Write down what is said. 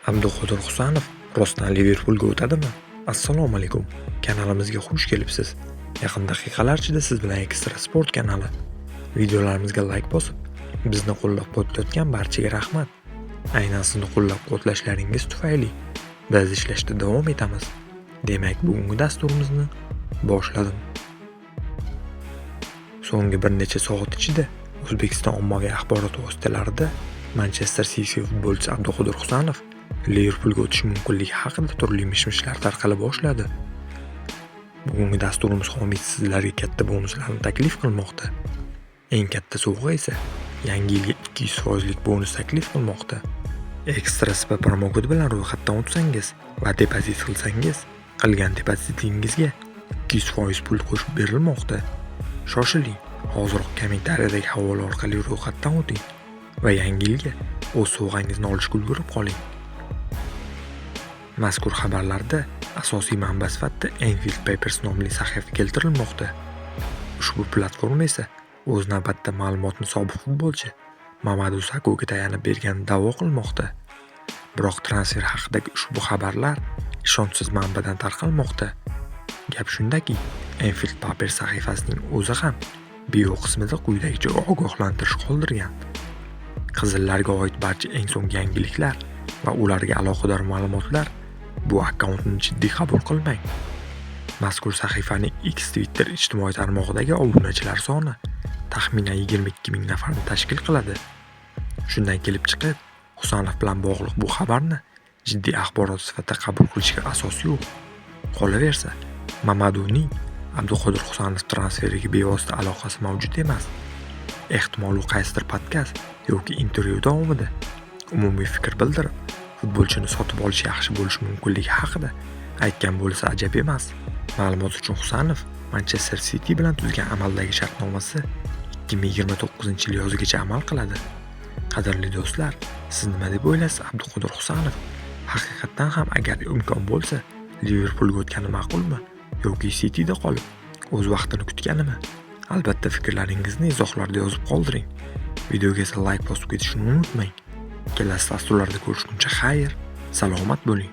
Abduqodir Husanov rostdan Liverpulga o'tadimi? Assalomu alaykum. Kanalimizga xush kelibsiz. Yaqin daqiqalar ichida siz bilan Ekstra Sport kanali. Videolarimizga like bosib, bizni qo'llab-quvvatlayotgan barchaga rahmat. Aynan sizni qo'llab-quvvatlashlaringiz tufayli biz ishlashda davom etamiz. Demak, bugungi dasturimizni boshladim. So'nggi bir necha soat ichida O'zbekiston ommaviy axborot vositalarida Manchester City futbolchisi Abduqodir Husanov Liverpulga o'tishi mumkinligi haqida turli mish-mishlar tarqala boshladi. Bugungi dasturimiz homiysi sizlarga katta bonuslarni taklif qilmoqda. Eng katta sovg'a esa yangi yilga 200% bonus taklif qilmoqda. Ekstra Spa promokodi bilan ro'yxatdan o'tsangiz va depozit qilsangiz, qilgan depozitingizga 200% pul qo'shib berilmoqda. Shoshiling, hozirroq kommentariyadagi havola orqali ro'yxatdan o'ting va yangi yilga o'z sovg'angizni olishga ulgurib qoling. Mazkur xabarlarda asosiy manba sifatida Anfield Papers nomli sahifa keltirilmoqda. Ushbu platforma esa o'z navbatida ma'lumotni sobiq futbolchi Mamadou Sakhoga tayanib berganini da'vo qilmoqda. Biroq transfer haqidagi ushbu xabarlar ishonchsiz manbadan tarqalmoqda. Gap shundaki, Anfield Papers sahifasining o'zi ham bio qismida quyidagicha ogohlantirish qoldirgan. Qizillarga oid barcha eng so'nggi yangiliklar va ularga aloqador ma'lumotlar bu akkauntni jiddiy qabul qilmang. Mazkur sahifaning X Twitter ijtimoiy tarmog'idagi obunachilar soni taxminan 22 ming nafarni tashkil qiladi. Shundan kelib chiqib, Husanov bilan bog'liq bu xabarni jiddiy axborot sifatida qabul qilishga asos yo'q. Qolaversa, Mamadouning Abduqodir Husanov transferiga bevosita aloqasi mavjud emas. Ehtimol u qaysidir podkast yoki intervyu davomida umumiy fikr bildirib, futbolchini sotib olish yaxshi bo'lishi mumkinligi haqida aytgan bo'lsa ajab emas. Ma'lumot uchun, Husanov Manchester City bilan tuzgan amaldagi shartnomasi 2029-yil yozigacha amal qiladi. Qadrli do'stlar, siz nima deb o'ylaysiz? Abduqodir Husanov haqiqatan ham agar imkon bo'lsa Liverpulga o'tgani ma'qulmi yoki Cityda qolib o'z vaqtini kutganimi? Albatta fikrlaringizni izohlarda yozib qoldiring. Videoga esa like bosib ketishni unutmang. Kelasi dasturlarda ko'rishguncha xayr, salomat bo'ling.